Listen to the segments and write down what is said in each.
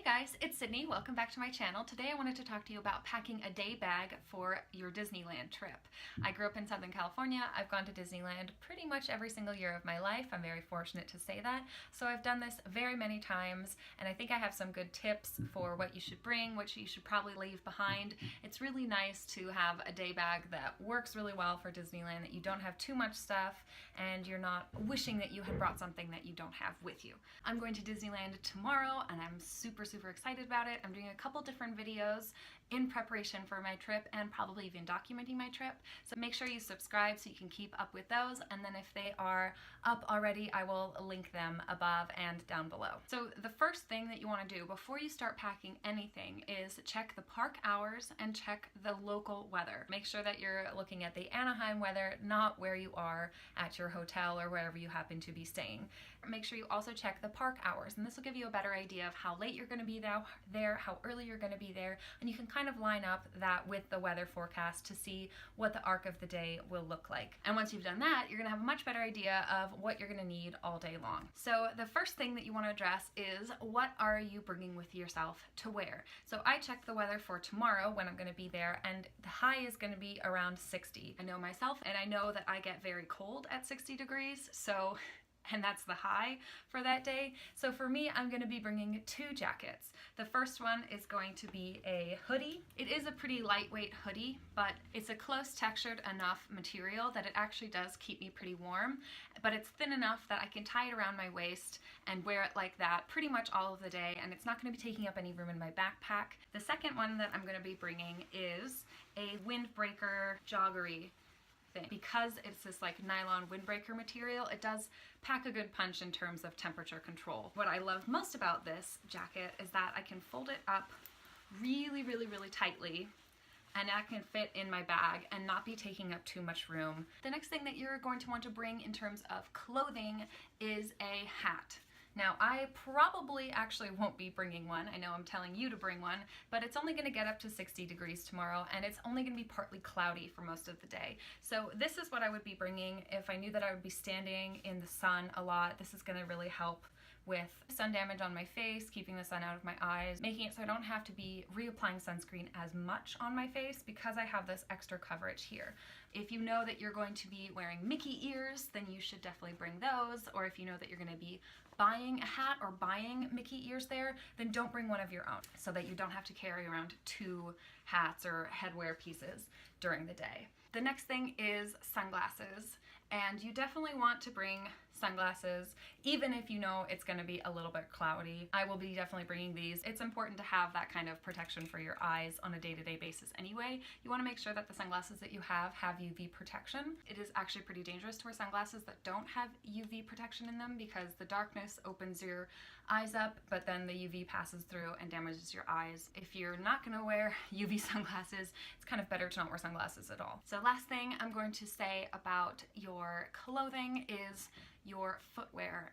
guys, it's Sydney. Welcome back to my channel. Today I wanted to talk to you about packing a day bag for your Disneyland trip. I grew up in Southern California. I've gone to Disneyland pretty much every single year of my life. I'm very fortunate to say that. So I've done this very many times, and I think I have some good tips for what you should bring, what you should probably leave behind. It's really nice to have a day bag that works really well for Disneyland, that you don't have too much stuff and you're not wishing that you had brought something that you don't have with you. I'm going to Disneyland tomorrow and I'm super excited about it. I'm doing a couple different videos in preparation for my trip and probably even documenting my trip. So make sure you subscribe so you can keep up with those, and then if they are up already, I will link them above and down below. So the first thing that you want to do before you start packing anything is check the park hours and check the local weather. Make sure that you're looking at the Anaheim weather, not where you are at your hotel or wherever you happen to be staying. Make sure you also check the park hours, and this will give you a better idea of how late you're going to be there, how early you're going to be there, and you can kind of line up that with the weather forecast to see what the arc of the day will look like. And once you've done that, you're going to have a much better idea of what you're going to need all day long. So the first thing that you want to address is, what are you bringing with yourself to wear? So I checked the weather for tomorrow when I'm going to be there, and the high is going to be around 60. I know myself, and I know that I get very cold at 60 degrees, and that's the high for that day. So for me, I'm going to be bringing two jackets. The first one is going to be a hoodie. It is a pretty lightweight hoodie, but it's a close textured enough material that it actually does keep me pretty warm, but it's thin enough that I can tie it around my waist and wear it like that pretty much all of the day, and it's not going to be taking up any room in my backpack. The second one that I'm going to be bringing is a windbreaker joggery. Because it's this like nylon windbreaker material, it does pack a good punch in terms of temperature control. What I love most about this jacket is that I can fold it up really tightly, and that can fit in my bag and not be taking up too much room. The next thing that you're going to want to bring in terms of clothing is a hat. Now, I probably actually won't be bringing one. I know I'm telling you to bring one, but it's only going to get up to 60 degrees tomorrow, and it's only going to be partly cloudy for most of the day. So this is what I would be bringing if I knew that I would be standing in the sun a lot. This is going to really help with sun damage on my face, keeping the sun out of my eyes, making it so I don't have to be reapplying sunscreen as much on my face because I have this extra coverage here. If you know that you're going to be wearing Mickey ears, then you should definitely bring those, or if you know that you're going to be buying a hat or buying Mickey ears there, then don't bring one of your own so that you don't have to carry around two hats or headwear pieces during the day. The next thing is sunglasses, and you definitely want to bring sunglasses even if you know it's going to be a little bit cloudy. I will be definitely bringing these. It's important to have that kind of protection for your eyes on a day-to-day basis anyway. You want to make sure that the sunglasses that you have UV protection. It is actually pretty dangerous to wear sunglasses that don't have UV protection in them because the darkness opens your eyes up, but then the UV passes through and damages your eyes. If you're not going to wear UV sunglasses, it's kind of better to not wear sunglasses at all. So last thing I'm going to say about your clothing is your footwear.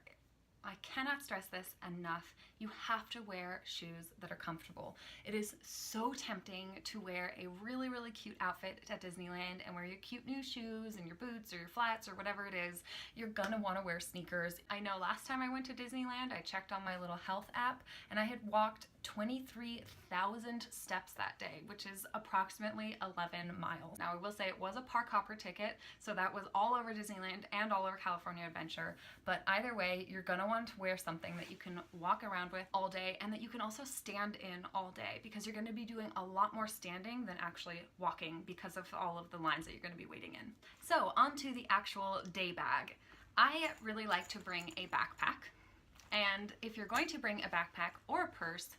I cannot stress this enough. You have to wear shoes that are comfortable. It is so tempting to wear a really cute outfit at Disneyland and wear your cute new shoes and your boots or your flats or whatever it is. You're gonna want to wear sneakers. I know last time I went to Disneyland, I checked on my little health app and I had walked 23,000 steps that day, which is approximately 11 miles. Now I will say it was a park hopper ticket, so that was all over Disneyland and all over California Adventure, but either way, you're gonna want to wear something that you can walk around with all day and that you can also stand in all day, because you're going to be doing a lot more standing than actually walking because of all of the lines that you're going to be waiting in. So on to the actual day bag. I really like to bring a backpack, and if you're going to bring a backpack or a purse,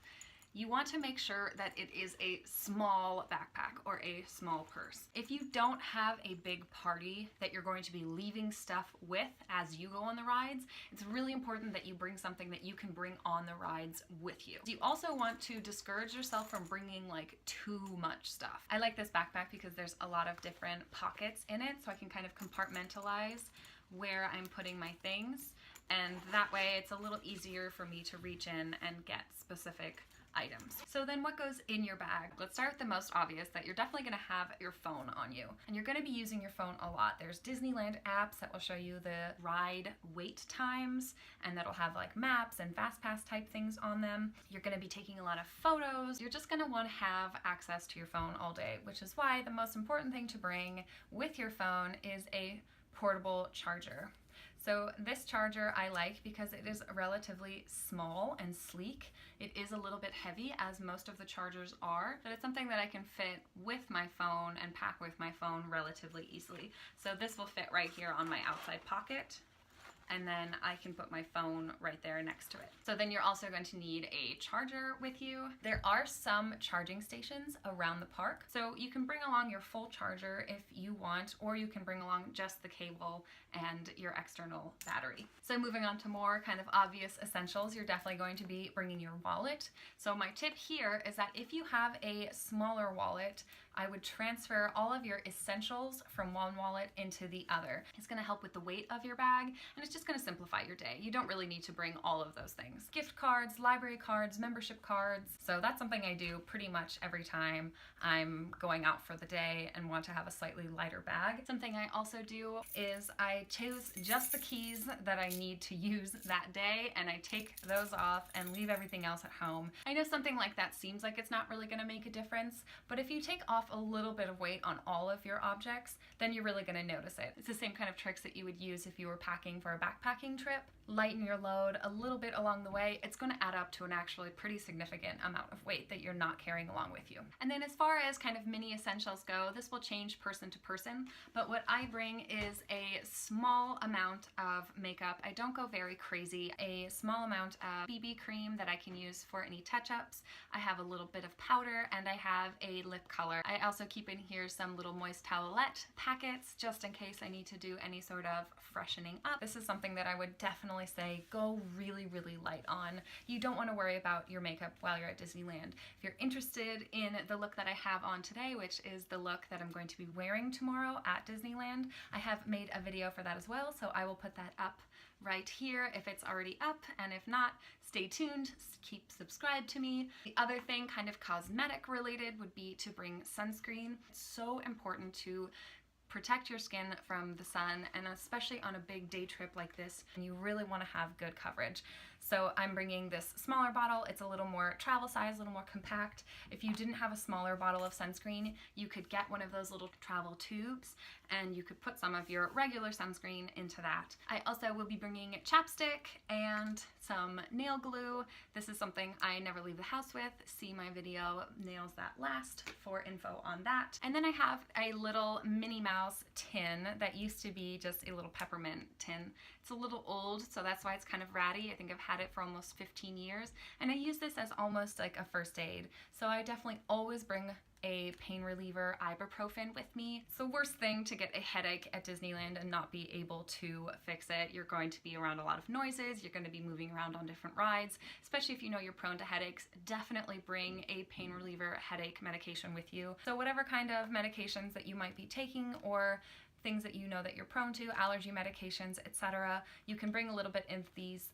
you want to make sure that it is a small backpack or a small purse. If you don't have a big party that you're going to be leaving stuff with as you go on the rides, it's really important that you bring something that you can bring on the rides with you. You also want to discourage yourself from bringing like too much stuff. I like this backpack because there's a lot of different pockets in it, so I can kind of compartmentalize where I'm putting my things, and that way it's a little easier for me to reach in and get specific items. So then what goes in your bag? Let's start with the most obvious, that you're definitely gonna have your phone on you. And you're gonna be using your phone a lot. There's Disneyland apps that will show you the ride wait times, and that'll have like maps and fast pass type things on them. You're gonna be taking a lot of photos. You're just gonna wanna have access to your phone all day, which is why the most important thing to bring with your phone is a portable charger. So this charger I like because it is relatively small and sleek. It is a little bit heavy, as most of the chargers are, but it's something that I can fit with my phone and pack with my phone relatively easily. So this will fit right here on my outside pocket, and then I can put my phone right there next to it. So then you're also going to need a charger with you. There are some charging stations around the park, so you can bring along your full charger if you want, or you can bring along just the cable and your external battery. So moving on to more kind of obvious essentials, you're definitely going to be bringing your wallet. So my tip here is that if you have a smaller wallet, I would transfer all of your essentials from one wallet into the other. It's gonna help with the weight of your bag, and it's just gonna simplify your day. You don't really need to bring all of those things. Gift cards, library cards, membership cards. So that's something I do pretty much every time I'm going out for the day and want to have a slightly lighter bag. Something I also do is I choose just the keys that I need to use that day, and I take those off and leave everything else at home. I know something like that seems like it's not really gonna make a difference, but if you take off a little bit of weight on all of your objects, then you're really going to notice it. It's the same kind of tricks that you would use if you were packing for a backpacking trip. Lighten your load a little bit along the way. It's going to add up to an actually pretty significant amount of weight that you're not carrying along with you. And then as far as kind of mini essentials go, this will change person to person, but what I bring is a small amount of makeup. I don't go very crazy. A small amount of BB cream that I can use for any touch-ups. I have a little bit of powder, and I have a lip color. I also keep in here some little moist towelette packets just in case I need to do any sort of freshening up. This is something that I would definitely say go really, really light on. You don't want to worry about your makeup while you're at Disneyland. If you're interested in the look that I have on today, which is the look that I'm going to be wearing tomorrow at Disneyland, I have made a video for that as well, so I will put that up right here if it's already up, and if not, stay tuned, keep subscribed to me. The other thing, kind of cosmetic related, would be to bring sunscreen. It's so important to protect your skin from the sun, and especially on a big day trip like this, you really want to have good coverage. So I'm bringing this smaller bottle. It's a little more travel size, a little more compact. If you didn't have a smaller bottle of sunscreen, you could get one of those little travel tubes, and you could put some of your regular sunscreen into that. I also will be bringing chapstick and some nail glue. This is something I never leave the house with. See my video, Nails That Last, for info on that. And then I have a little Minnie Mouse tin that used to be just a little peppermint tin. It's a little old, so that's why it's kind of ratty. I think I've had it for almost 15 years, and I use this as almost like a first aid. So I definitely always bring a pain reliever, ibuprofen, with me. It's the worst thing to get a headache at Disneyland and not be able to fix it. You're going to be around a lot of noises, you're going to be moving around on different rides, especially if you know you're prone to headaches. Definitely bring a pain reliever headache medication with you. So whatever kind of medications that you might be taking, or things that you know that you're prone to, allergy medications, etc. You can bring a little bit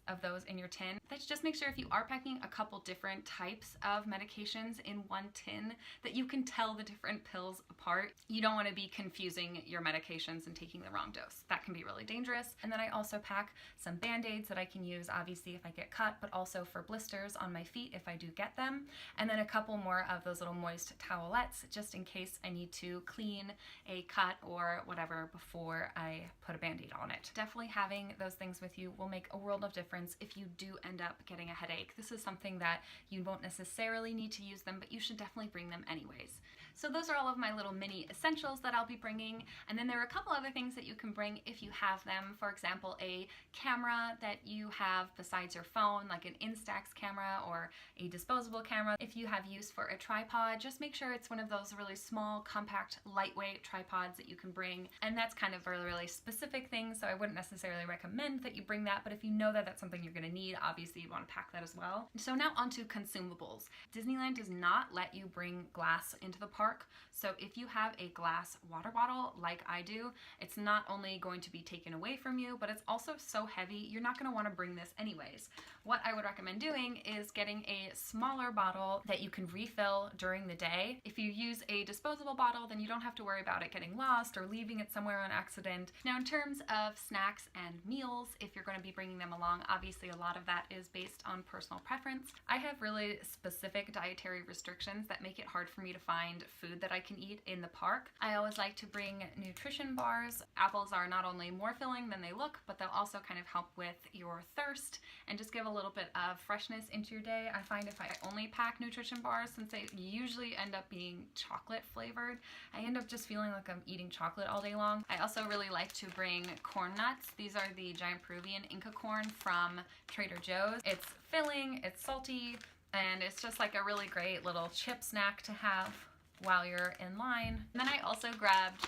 of those in your tin. Let's just make sure, if you are packing a couple different types of medications in one tin, that you can tell the different pills apart. You don't want to be confusing your medications and taking the wrong dose. That can be really dangerous. And then I also pack some band-aids that I can use, obviously, if I get cut, but also for blisters on my feet if I do get them. And then a couple more of those little moist towelettes, just in case I need to clean a cut or whatever before I put a band-aid on it. Definitely having those things with you will make a world of difference if you do end up getting a headache. This is something that you won't necessarily need to use them, but you should definitely bring them anyways. So those are all of my little mini essentials that I'll be bringing. And then there are a couple other things that you can bring if you have them. For example, a camera that you have besides your phone, like an Instax camera or a disposable camera. If you have use for a tripod, just make sure it's one of those really small, compact, lightweight tripods that you can bring. And that's kind of a really specific thing, so I wouldn't necessarily recommend that you bring that, but if you know that that's something you're going to need, obviously you want to pack that as well. So now onto consumables. Disneyland does not let you bring glass into the park park. So if you have a glass water bottle like I do, it's not only going to be taken away from you, but it's also so heavy, you're not going to want to bring this anyways. What I would recommend doing is getting a smaller bottle that you can refill during the day. If you use a disposable bottle, then you don't have to worry about it getting lost or leaving it somewhere on accident. Now, in terms of snacks and meals, if you're going to be bringing them along, obviously a lot of that is based on personal preference. I have really specific dietary restrictions that make it hard for me to find food that I can eat in the park. I always like to bring nutrition bars. Apples are not only more filling than they look, but they'll also kind of help with your thirst and just give a little bit of freshness into your day. I find if I only pack nutrition bars, since they usually end up being chocolate flavored, I end up just feeling like I'm eating chocolate all day long. I also really like to bring corn nuts. These are the giant Peruvian Inca corn from Trader Joe's. It's filling, it's salty, and it's just like a really great little chip snack to have while you're in line. And then I also grabbed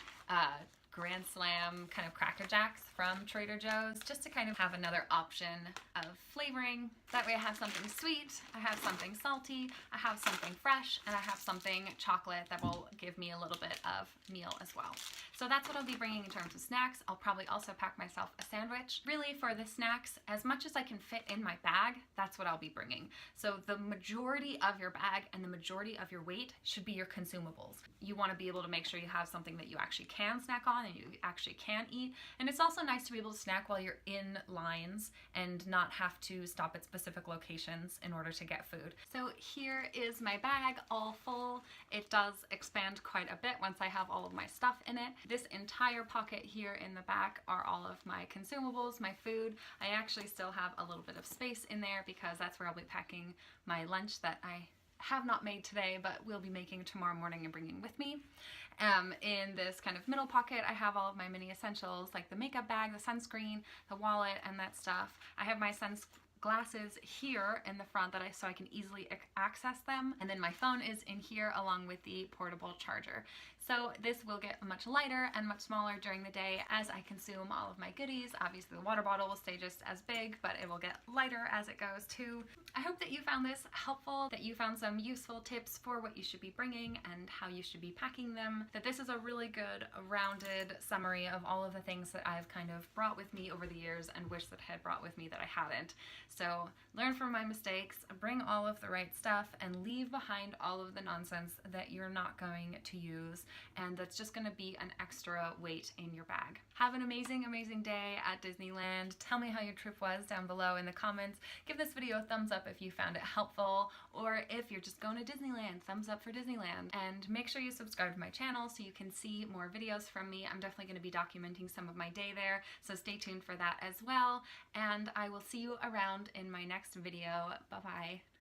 Grand Slam kind of Cracker Jacks from Trader Joe's, just to kind of have another option of flavoring. That way I have something sweet, I have something salty, I have something fresh, and I have something chocolate that will give me a little bit of meal as well. So that's what I'll be bringing in terms of snacks. I'll probably also pack myself a sandwich. Really, for the snacks, as much as I can fit in my bag, that's what I'll be bringing. So the majority of your bag and the majority of your weight should be your consumables. You want to be able to make sure you have something that you actually can snack on and you actually can eat. And it's also nice to be able to snack while you're in lines and not have to stop at specific locations in order to get food. So here is my bag all full. It does expand quite a bit once I have all of my stuff in it. This entire pocket here in the back are all of my consumables, my food. I actually still have a little bit of space in there because that's where I'll be packing my lunch that I have not made today, but will be making tomorrow morning and bringing with me. In this kind of middle pocket, I have all of my mini essentials like the makeup bag, the sunscreen, the wallet, and that stuff. I have my glasses here in the front so I can easily access them, and then my phone is in here along with the portable charger. So this will get much lighter and much smaller during the day as I consume all of my goodies. Obviously the water bottle will stay just as big, but it will get lighter as it goes too. I hope that you found this helpful, that you found some useful tips for what you should be bringing and how you should be packing them, that this is a really good rounded summary of all of the things that I've kind of brought with me over the years and wish that I had brought with me that I hadn't. So learn from my mistakes, bring all of the right stuff, and leave behind all of the nonsense that you're not going to use and that's just going to be an extra weight in your bag. Have an amazing, amazing day at Disneyland. Tell me how your trip was down below in the comments. Give this video a thumbs up if you found it helpful, or if you're just going to Disneyland, thumbs up for Disneyland. And make sure you subscribe to my channel so you can see more videos from me. I'm definitely going to be documenting some of my day there, so stay tuned for that as well. And I will see you around in my next video. Bye-bye.